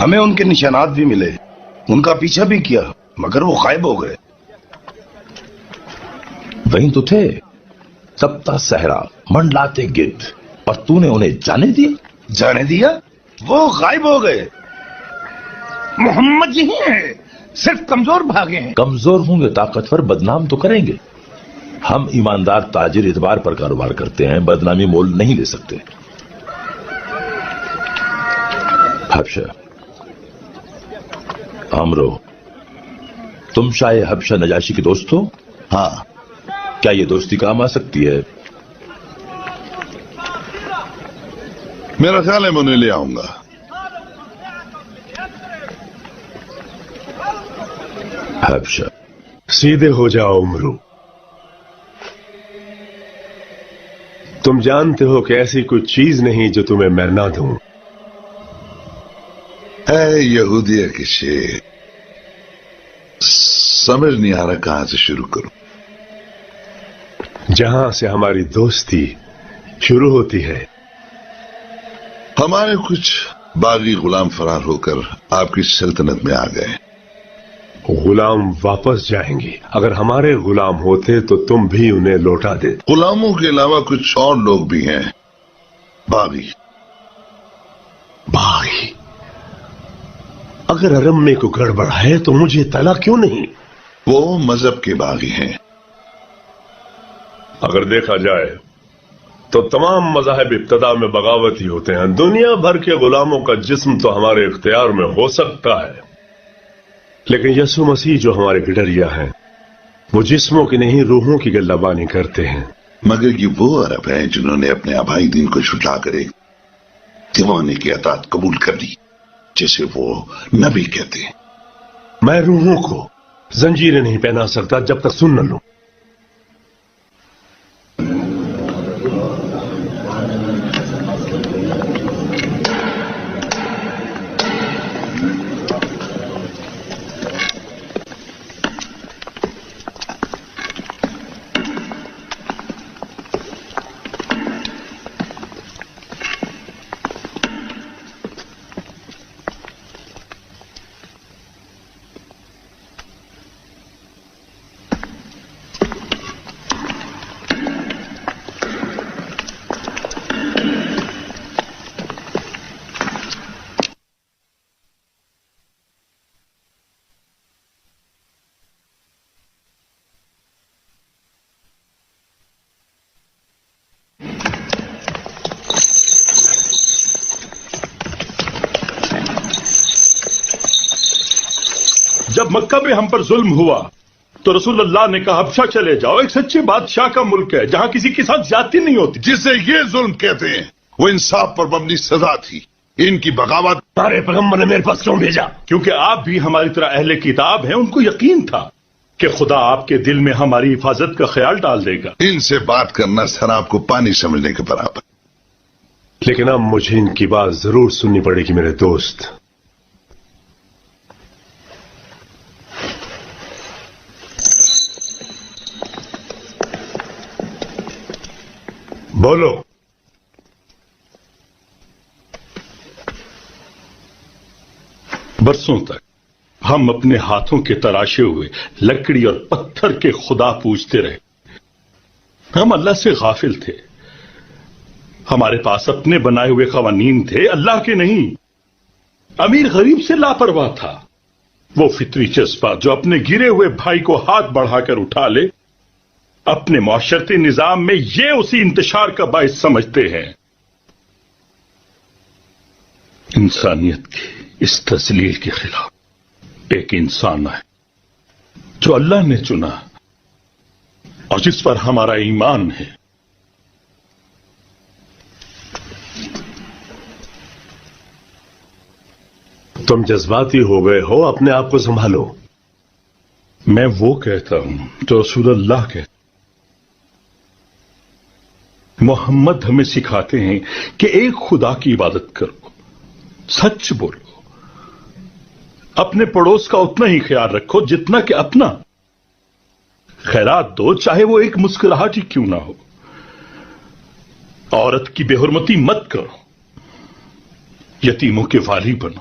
ہمیں ان کے نشانات بھی ملے، ان کا پیچھا بھی کیا، مگر وہ غائب ہو گئے۔ وہیں تو تھے تپتا صحرا منڈلاتے گرد، اور تو نے انہیں جانے دیا؟ جانے دیا؟ وہ غائب ہو گئے۔ محمد یہی ہیں، صرف کمزور بھاگے ہیں۔ کمزور ہوں گے طاقتور بدنام تو کریں گے۔ ہم ایماندار تاجر اعتبار پر کاروبار کرتے ہیں، بدنامی مول نہیں لے سکتے۔ حبشہ عمرو، تم شاہ حبشہ نجاشی کے دوست ہو؟ ہاں۔ کیا یہ دوستی کام آ سکتی ہے؟ میرا خیال ہے میں انہیں لے آؤں گا۔ حبشہ سیدھے ہو جاؤ عمرو، تم جانتے ہو کہ ایسی کوئی چیز نہیں جو تمہیں میں نہ دوں۔ اے یہودیہ کے شیر، سمجھ نہیں آ رہا کہاں سے شروع کروں۔ جہاں سے ہماری دوستی شروع ہوتی ہے۔ ہمارے کچھ باغی غلام فرار ہو کر آپ کی سلطنت میں آ گئے۔ غلام واپس جائیں گے، اگر ہمارے غلام ہوتے تو تم بھی انہیں لوٹا دیتے۔ غلاموں کے علاوہ کچھ اور لوگ بھی ہیں، باغی۔ باغی؟ اگر ارم میں کو گڑبڑ ہے تو مجھے اطلاع کیوں نہیں؟ وہ مذہب کے باغی ہیں۔ اگر دیکھا جائے تو تمام مذاہب ابتدا میں بغاوت ہی ہوتے ہیں۔ دنیا بھر کے غلاموں کا جسم تو ہمارے اختیار میں ہو سکتا ہے، لیکن یسوع مسیح جو ہمارے گڈریا ہیں وہ جسموں کی نہیں روحوں کی گلہبانی کرتے ہیں۔ مگر یہ وہ عرب ہیں جنہوں نے اپنے آبائی دین کو چھٹلا کر ایک دیوانے کی اطاعت قبول کر لی، جسے وہ نبی کہتے ہیں۔ میں روحوں کو زنجیریں نہیں پہنا سکتا جب تک سن نہ لوں۔ جب مکہ میں ہم پر ظلم ہوا تو رسول اللہ نے کہا حبشہ چلے جاؤ، ایک سچے بادشاہ کا ملک ہے جہاں کسی کے ساتھ زیادتی نہیں ہوتی۔ جسے یہ ظلم کہتے ہیں وہ انصاف پر مبنی سزا تھی۔ ان کی بغاوت تمہارے پیغمبر نے میرے پاس کیوں بھیجا؟ کیونکہ آپ بھی ہماری طرح اہل کتاب ہیں، ان کو یقین تھا کہ خدا آپ کے دل میں ہماری حفاظت کا خیال ڈال دے گا۔ ان سے بات کرنا شراب کو پانی سمجھنے کے برابر۔ لیکن اب مجھے ان کی بات ضرور سننی پڑے گی میرے دوست۔ بولو۔ برسوں تک ہم اپنے ہاتھوں کے تراشے ہوئے لکڑی اور پتھر کے خدا پوجتے رہے۔ ہم اللہ سے غافل تھے، ہمارے پاس اپنے بنائے ہوئے قوانین تھے، اللہ کے نہیں۔ امیر غریب سے لاپرواہ تھا، وہ فطری جذبہ جو اپنے گرے ہوئے بھائی کو ہاتھ بڑھا کر اٹھا لے، اپنے معاشرتی نظام میں یہ اسی انتشار کا باعث سمجھتے ہیں۔ انسانیت کی اس تذلیل کے خلاف ایک انسان ہے جو اللہ نے چنا اور جس پر ہمارا ایمان ہے۔ تم جذباتی ہو گئے ہو، اپنے آپ کو سنبھالو۔ میں وہ کہتا ہوں جو رسول اللہ کہتے۔ محمد ہمیں سکھاتے ہیں کہ ایک خدا کی عبادت کرو، سچ بولو، اپنے پڑوس کا اتنا ہی خیال رکھو جتنا کہ اپنا، خیرات دو چاہے وہ ایک مسکراہٹ ہی کیوں نہ ہو، عورت کی بے حرمتی مت کرو، یتیموں کے والی بنو،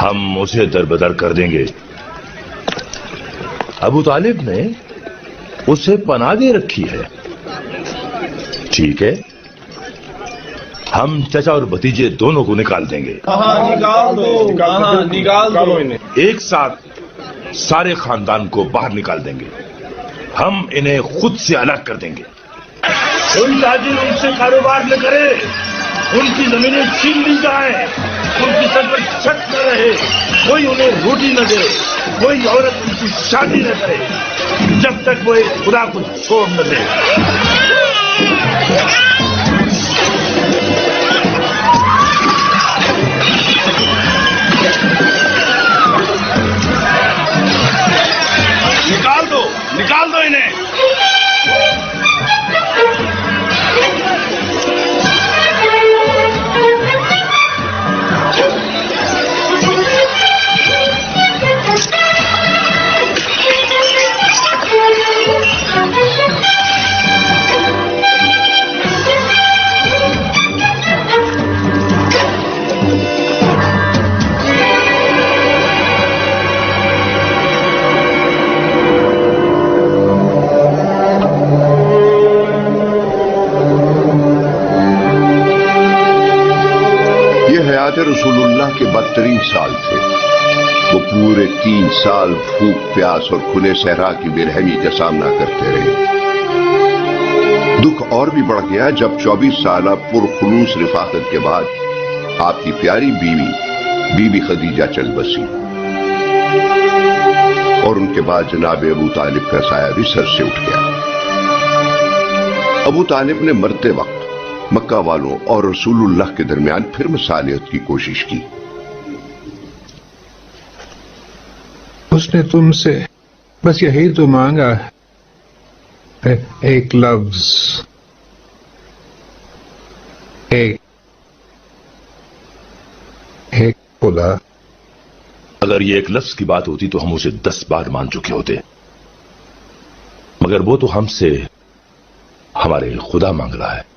ہم اسے دربدر کر دیں گے. ابو طالب نے اسے پناہ دے رکھی ہے. ٹھیک ہے, ہم چچا اور بھتیجے دونوں کو نکال دیں گے. نکال دو انہیں. ایک ساتھ سارے خاندان کو باہر نکال دیں گے. ہم انہیں خود سے الگ کر دیں گے. ان تاجر ان سے کاروبار نہ کرے, ان کی زمینیں چھین لی جائیں, ان کی سر پر چھت نہ رہے, کوئی انہیں روٹی نہ دے, کوئی عورت ان کی شادی نہ کرے جب تک وہ ایک خدا کو چھوڑ نہ دے. نکال دو انہیں. رسول اللہ کے بدترین سال تھے. وہ پورے 3 سال بھوک پیاس اور کھلے صحرا کی بے رحمی کا سامنا کرتے رہے. دکھ اور بھی بڑھ گیا جب 24 سالہ پرخلوص رفاقت کے بعد آپ کی پیاری بی بی خدیجہ چل بسی اور ان کے بعد جناب ابو طالب کا سایہ بھی سر سے اٹھ گیا. ابو طالب نے مرتے وقت مکہ والوں اور رسول اللہ کے درمیان پھر مصالحت کی کوشش کی. اس نے تم سے بس یہی تو مانگا ہے, ایک لفظ, ایک خدا. اگر یہ ایک لفظ کی بات ہوتی تو ہم اسے 10 بار مان چکے ہوتے, مگر وہ تو ہم سے ہمارے خدا مانگ رہا ہے.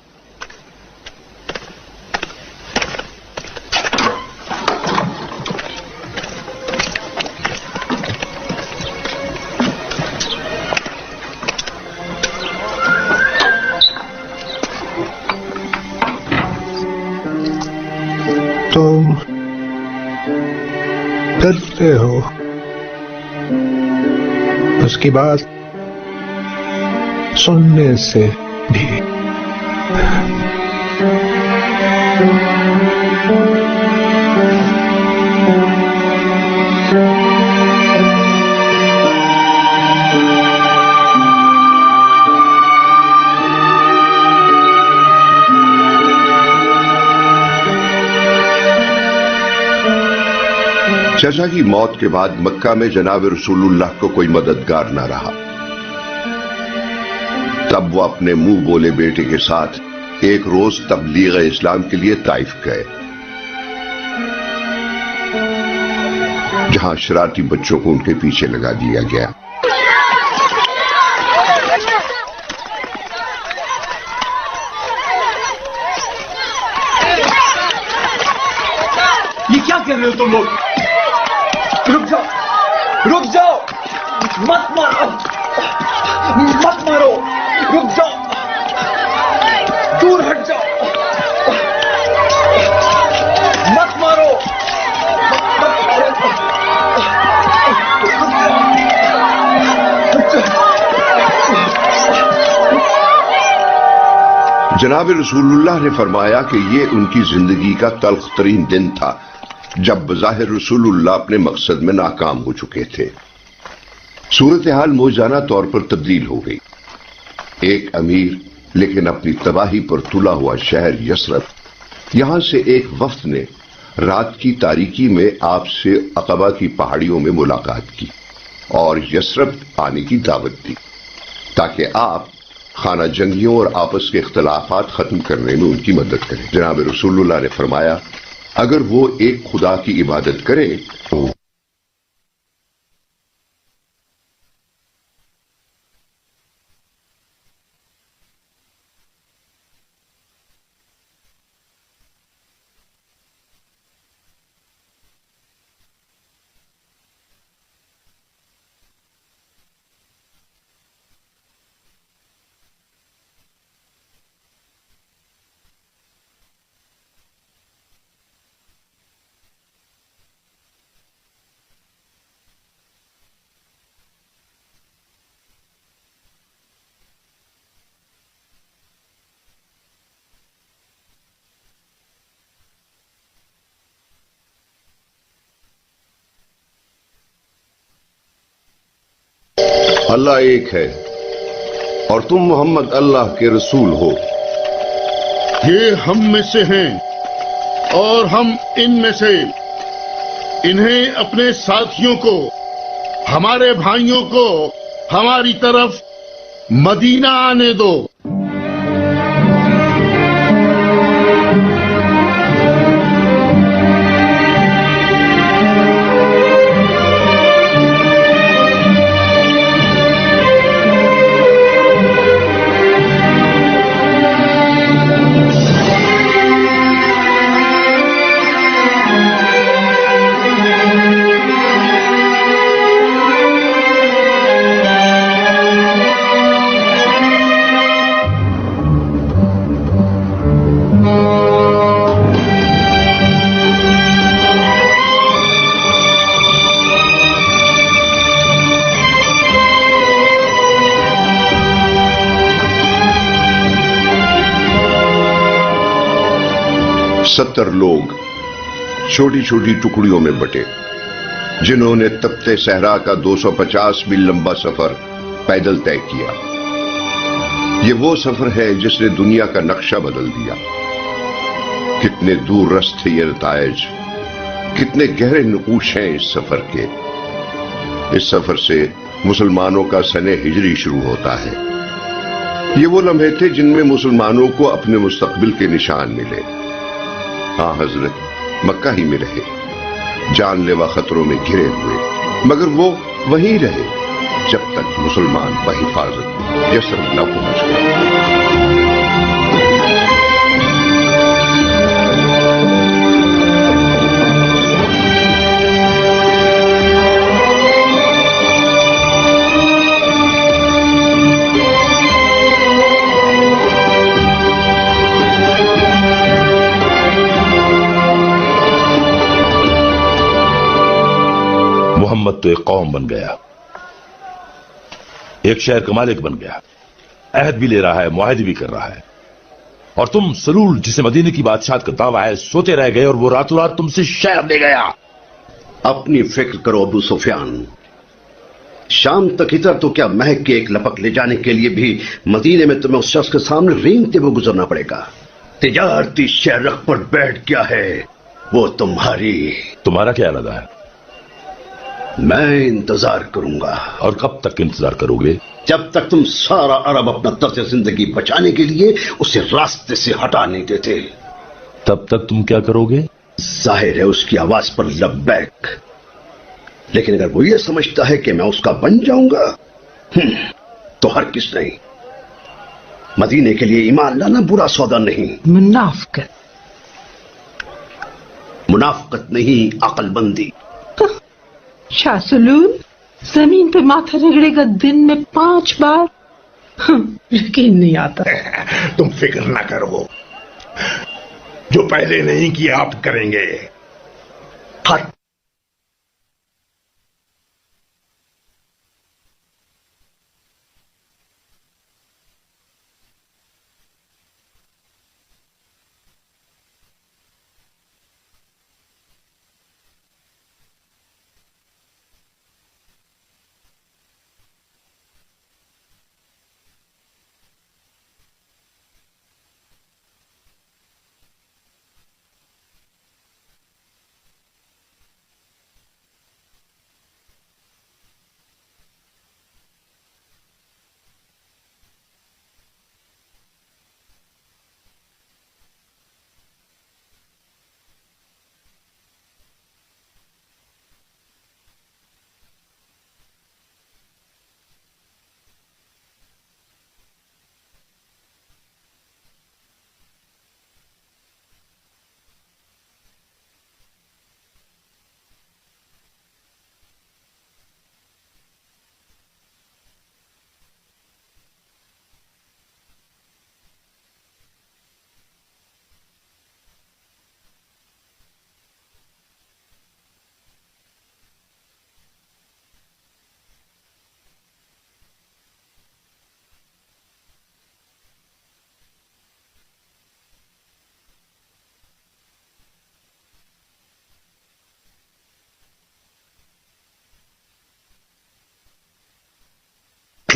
تم ڈرتے ہو اس کی بات سننے سے بھی. چچا کی موت کے بعد مکہ میں جناب رسول اللہ کو کوئی مددگار نہ رہا. تب وہ اپنے منہ بولے بیٹے کے ساتھ ایک روز تبلیغ اسلام کے لیے طائف گئے, جہاں شرارتی بچوں کو ان کے پیچھے لگا دیا گیا. یہ کیا کر رہے ہو تم لوگ؟ رک جاؤ, مت مارو, رک جاؤ, دور ہٹ جاؤ, مت مارو. جناب رسول اللہ نے فرمایا کہ یہ ان کی زندگی کا تلخ ترین دن تھا جب بظاہر رسول اللہ اپنے مقصد میں ناکام ہو چکے تھے. صورتحال موجانہ طور پر تبدیل ہو گئی. ایک امیر لیکن اپنی تباہی پر تلا ہوا شہر یثرب, یہاں سے ایک وفد نے رات کی تاریکی میں آپ سے عقبہ کی پہاڑیوں میں ملاقات کی اور یثرب آنے کی دعوت دی تاکہ آپ خانہ جنگیوں اور آپس کے اختلافات ختم کرنے میں ان کی مدد کریں. جناب رسول اللہ نے فرمایا اگر وہ ایک خدا کی عبادت کرے تو اللہ ایک ہے اور تم محمد اللہ کے رسول ہو. یہ ہم میں سے ہیں اور ہم ان میں سے. انہیں اپنے ساتھیوں کو، ہمارے بھائیوں کو ہماری طرف مدینہ آنے دو. ستر لوگ چھوٹی چھوٹی ٹکڑیوں میں بٹے، جنہوں نے تپتے صحرا کا 250 میل لمبا سفر پیدل طے کیا. یہ وہ سفر ہے جس نے دنیا کا نقشہ بدل دیا. کتنے دور رس تھے یہ نتائج، کتنے گہرے نقوش ہیں اس سفر کے. اس سفر سے مسلمانوں کا سنہ ہجری شروع ہوتا ہے. یہ وہ لمحے تھے جن میں مسلمانوں کو اپنے مستقبل کے نشان ملے. ہاں حضرت مکہ ہی میں رہے، جان لیوا خطروں میں گھرے ہوئے، مگر وہ وہیں رہے جب تک مسلمان بحفاظت یثرب نہ پہنچ گئے. محمد تو ایک قوم بن گیا، ایک شہر کا مالک بن گیا، عہد بھی لے رہا ہے، معاہدے بھی کر رہا ہے. اور تم سلول جسے مدینے کی بادشاہت کا دعویٰ ہے سوتے رہ گئے اور وہ راتوں رات تم سے شہر لے گیا. اپنی فکر کرو ابو سفیان. شام تک ادھر تو کیا مہک کے ایک لپک لے جانے کے لیے بھی مدینے میں تمہیں اس شخص کے سامنے رینگتے ہوئے گزرنا پڑے گا. تجارتی شہرک پر بیٹھ گیا ہے وہ تمہارا کیا ارادہ ہے؟ میں انتظار کروں گا. اور کب تک انتظار کرو گے؟ جب تک تم سارا عرب اپنا طرز زندگی بچانے کے لیے اسے راستے سے ہٹا نہیں دیتے. تب تک تم کیا کرو گے؟ ظاہر ہے اس کی آواز پر لبیک، لیکن اگر وہ یہ سمجھتا ہے کہ میں اس کا بن جاؤں گا تو ہرگز نہیں. مدینے کے لیے ایمان لانا برا سودا نہیں. منافقت نہیں، عقل بندی. شاہ سلول زمین پہ ماتھا رگڑے گا دن میں 5 بار. یقین نہیں آتا. تم فکر نہ کرو، جو پہلے نہیں کیا آپ کریں گے.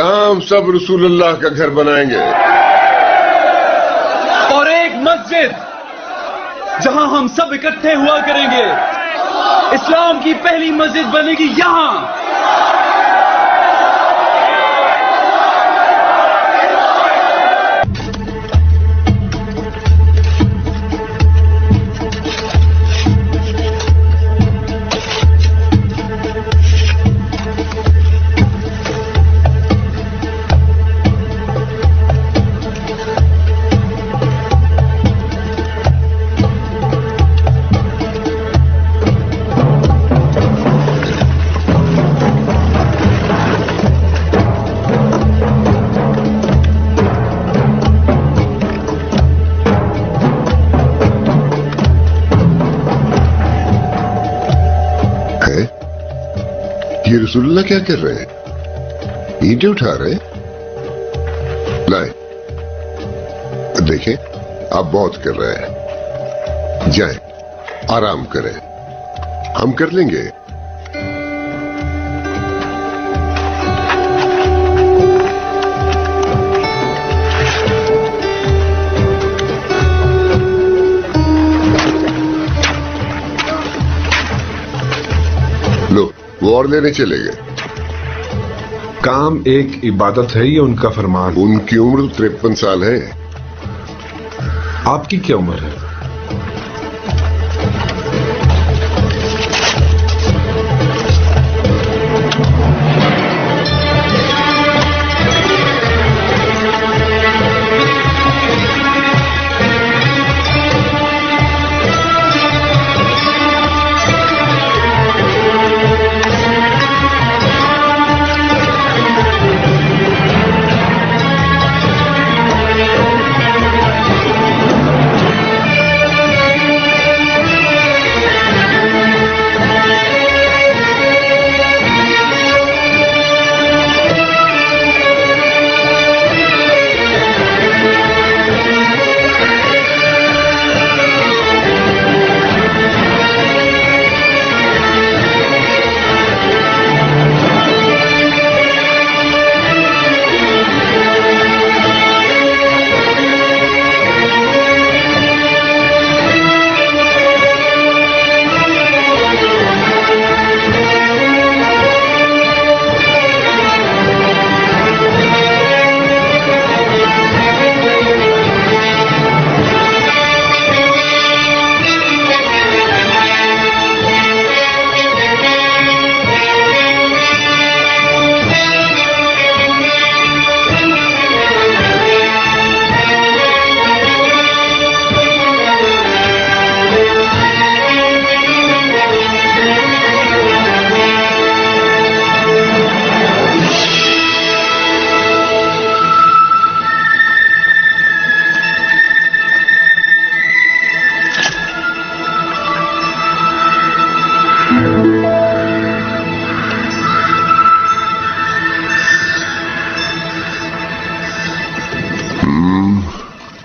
یہاں ہم سب رسول اللہ کا گھر بنائیں گے، اور ایک مسجد جہاں ہم سب اکٹھے ہوا کریں گے. اسلام کی پہلی مسجد بنے گی یہاں. یہ رسول اللہ کیا کر رہے ہیں؟ اینٹیں اٹھا رہے ہیں؟ لائیں، دیکھیں آپ بہت کر رہے ہیں، جائیں آرام کریں، ہم کر لیں گے. لو وہ اور لینے چلے گئے. کام ایک عبادت ہے یا ان کا فرمان؟ ان کی عمر 53 سال ہے. آپ کی کیا عمر ہے؟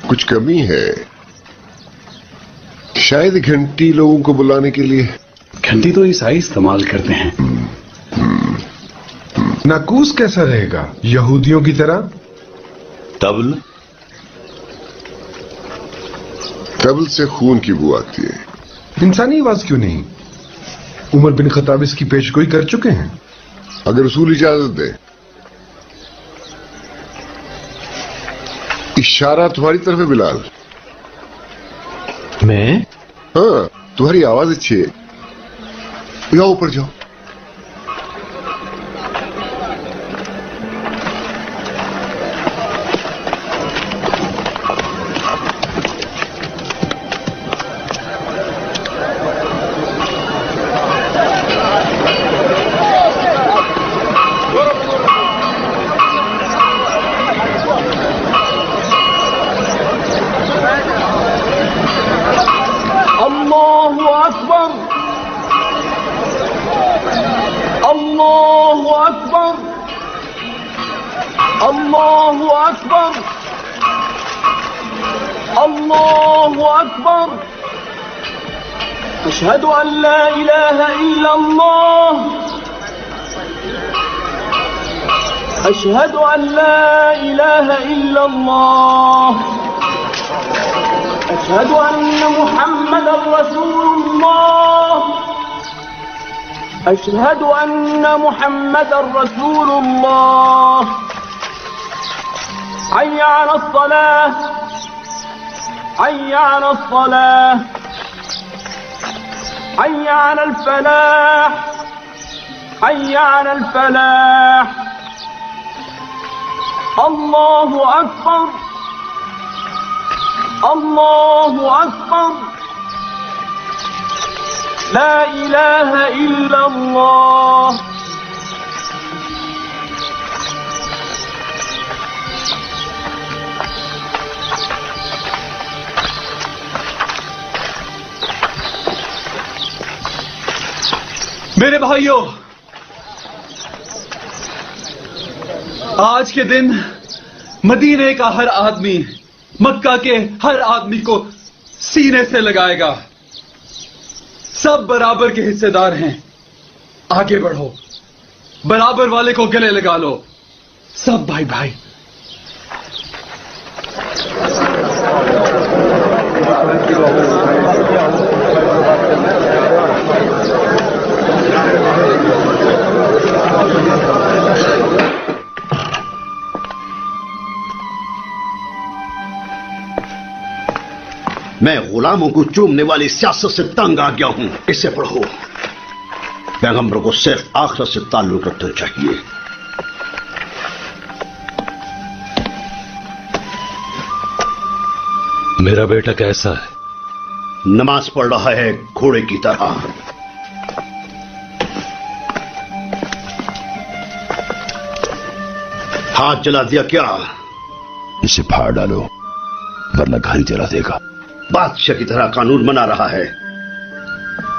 کچھ کمی ہے، شاید گھنٹی لوگوں کو بلانے کے لیے. گھنٹی تو عیسائی استعمال کرتے ہیں. ناقوس کیسا رہے گا؟ یہودیوں کی طرح؟ طبل؟ طبل سے خون کی بو آتی ہے. انسانی آواز کیوں نہیں؟ عمر بن خطاب اس کی پیش گوئی کر چکے ہیں. اگر رسول اجازت دے. اشارہ تمہاری طرف ہے بلال. میں؟ ہاں تمہاری آواز اچھی ہے. جاؤ اوپر جاؤ. أشهد أن لا إله إلا الله أشهد أن لا إله إلا الله أشهد أن محمد رسول الله أشهد أن محمد رسول الله حي على الصلاة حي على الصلاة حي على الفلاح حي على الفلاح الله أكبر الله أكبر لا إله إلا الله میرے بھائیوں، آج کے دن مدینے کا ہر آدمی مکہ کے ہر آدمی کو سینے سے لگائے گا. سب برابر کے حصے دار ہیں. آگے بڑھو، برابر والے کو گلے لگا لو. سب بھائی بھائی. میں غلاموں کو چومنے والی سیاست سے تنگ آ گیا ہوں. اسے پڑھو. پیغمبر کو صرف آخرت سے تعلق رکھنا چاہیے. میرا بیٹا کیسا ہے؟ نماز پڑھ رہا ہے گھوڑے کی طرح. ہاتھ جلا دیا کیا؟ اسے پھاڑ ڈالو ورنہ گھر ہی جلا دے گا. بادشاہ کی طرح قانون بنا رہا ہے.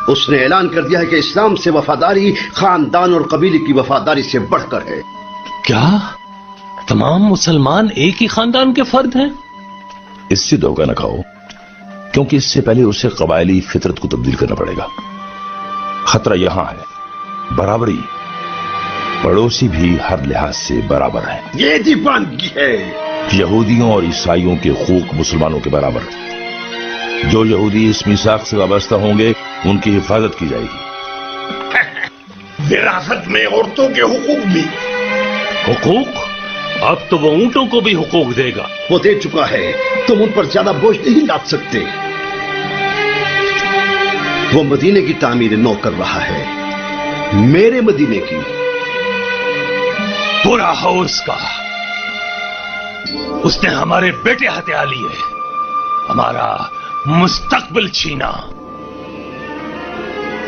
اس نے اعلان کر دیا ہے کہ اسلام سے وفاداری خاندان اور قبیلے کی وفاداری سے بڑھ کر ہے. کیا تمام مسلمان ایک ہی خاندان کے فرد ہیں؟ اس سے دھوکہ نہ کھاؤ، کیونکہ اس سے پہلے اسے قبائلی فطرت کو تبدیل کرنا پڑے گا. خطرہ یہاں ہے برابری. پڑوسی بھی ہر لحاظ سے برابر ہیں. یہ دیوانگی ہے. یہودیوں اور عیسائیوں کے حقوق مسلمانوں کے برابر. جو یہودی اس میثاق سے وابستہ ہوں گے ان کی حفاظت کی جائے گی. وراثت میں عورتوں کے حقوق بھی. حقوق؟ اب تو وہ اونٹوں کو بھی حقوق دے گا. وہ دے چکا ہے. تم ان پر زیادہ بوجھ نہیں لاد سکتے. وہ مدینے کی تعمیر نو کر رہا ہے. میرے مدینے کی. برا ہو اس کا. اس نے ہمارے بیٹے ہتھیا لیے، ہمارا مستقبل چھینا.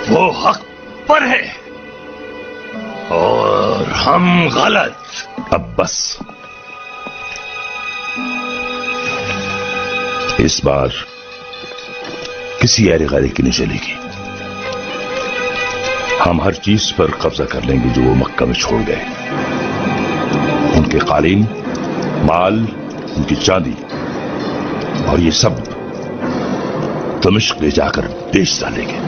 وہ حق پر ہے اور ہم غلط. اب بس، اس بار کسی ایرے غیرے کی نہیں چلے گی. ہم ہر چیز پر قبضہ کر لیں گے جو وہ مکہ میں چھوڑ گئے. ان کے قالین، مال، ان کی چاندی، اور یہ سب دمشق لے جا کر بیچ ڈالیں گے.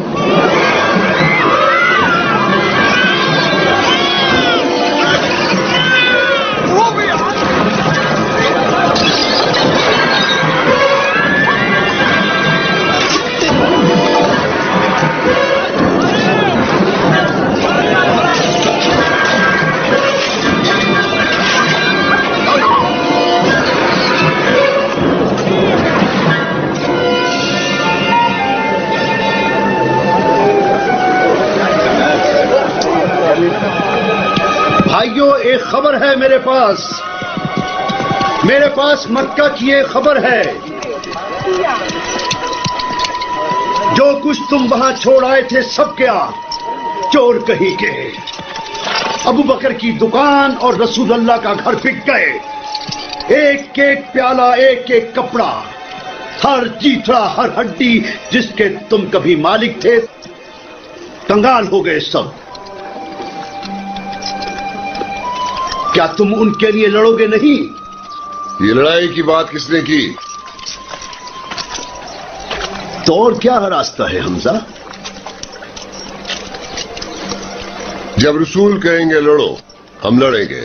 بھائیوں، ایک خبر ہے میرے پاس مکہ کی ایک خبر ہے. جو کچھ تم وہاں چھوڑ آئے تھے سب کیا چور کہیں کے. ابو بکر کی دکان اور رسول اللہ کا گھر بک گئے. ایک ایک پیالہ، ایک ایک کپڑا، ہر چیتڑا، ہر ہڈی جس کے تم کبھی مالک تھے کنگال ہو گئے سب. کیا تم ان کے لیے لڑو گے نہیں؟ یہ لڑائی کی بات کس نے کی؟ تو اور کیا راستہ ہے حمزہ؟ جب رسول کہیں گے لڑو، ہم لڑیں گے.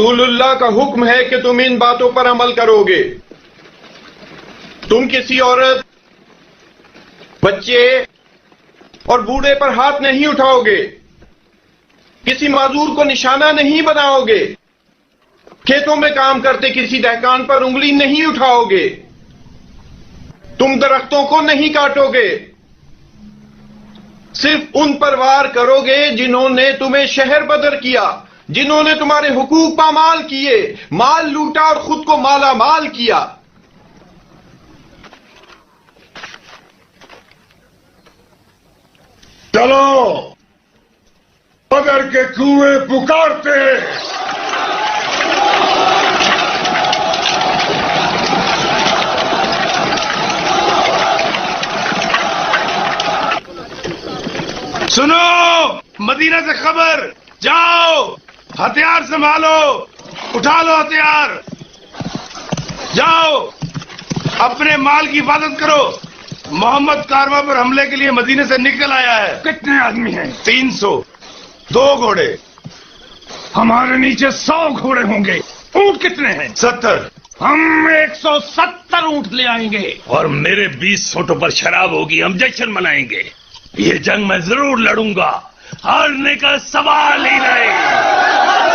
رسول اللہ کا حکم ہے کہ تم ان باتوں پر عمل کرو گے. تم کسی عورت، بچے اور بوڑھے پر ہاتھ نہیں اٹھاؤ گے. کسی معذور کو نشانہ نہیں بناؤ گے. کھیتوں میں کام کرتے کسی دہقان پر انگلی نہیں اٹھاؤ گے. تم درختوں کو نہیں کاٹو گے. صرف ان پر وار کرو گے جنہوں نے تمہیں شہر بدر کیا، جنہوں نے تمہارے حقوق پامال کیے، مال لوٹا اور خود کو مالا مال کیا. چلو بدر کے کنویں پکارتے. سنو، مدینہ سے خبر، جاؤ ہتھیار سنبھالو، اٹھا لو ہتھیار، جاؤ اپنے مال کی حفاظت کرو. محمد کارواں پر حملے کے لیے مدینے سے نکل آیا ہے. کتنے آدمی ہیں؟ 300. 2 گھوڑے. ہمارے نیچے 100 گھوڑے ہوں گے. اونٹ کتنے ہیں؟ 70. ہم 170 اونٹ لے آئیں گے. اور میرے 20 اونٹوں پر شراب ہوگی، ہم جشن منائیں گے. یہ جنگ میں ضرور لڑوں گا، ہارنے کا سوال ہی نہیں.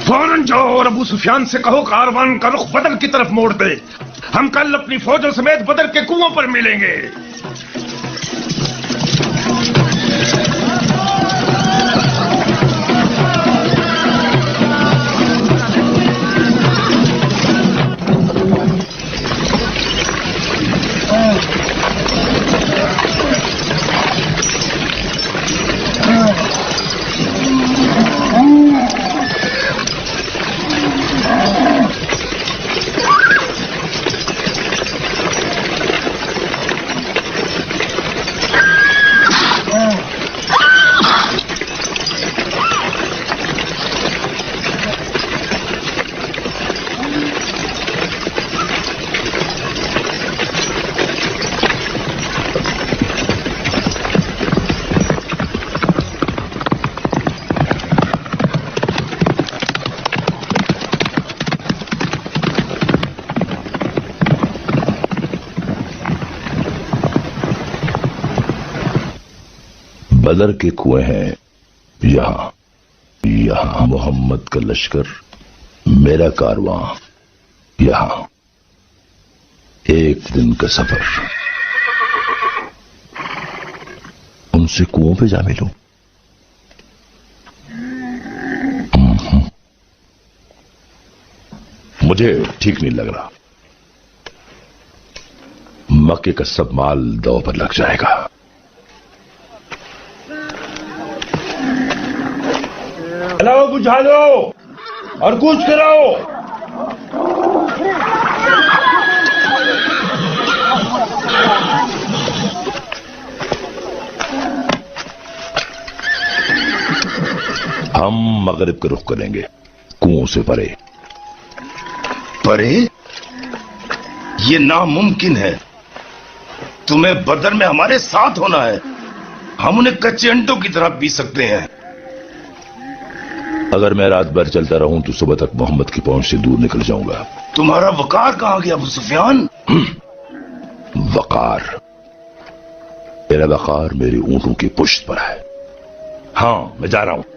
فوراً جاؤ اور ابو سفیان سے کہو کاروان کا رخ بدر کی طرف موڑ دے. ہم کل اپنی فوجوں سمیت بدر کے کنووں پر ملیں گے. بدر کے کنویں ہیں یہاں محمد کا لشکر، میرا کارواں یہاں. ایک دن کا سفر. ان سے کنووں پہ جا ملوں. مجھے ٹھیک نہیں لگ رہا. مکے کا سب مال دو پر لگ جائے گا. چلاؤ، بجھا دو اور کوچ کراؤ. ہم مغرب کا رخ کریں گے، کنووں سے پرے. پرے؟ یہ ناممکن ہے. تمہیں بدر میں ہمارے ساتھ ہونا ہے. ہم انہیں کچے انڈوں کی طرح پی سکتے ہیں. اگر میں رات بھر چلتا رہوں تو صبح تک محمد کی پہنچ سے دور نکل جاؤں گا. تمہارا وقار کہاں گیا ابو سفیان؟ وقار؟ میرا وقار میری اونٹوں کی پشت پر ہے. ہاں، میں جا رہا ہوں.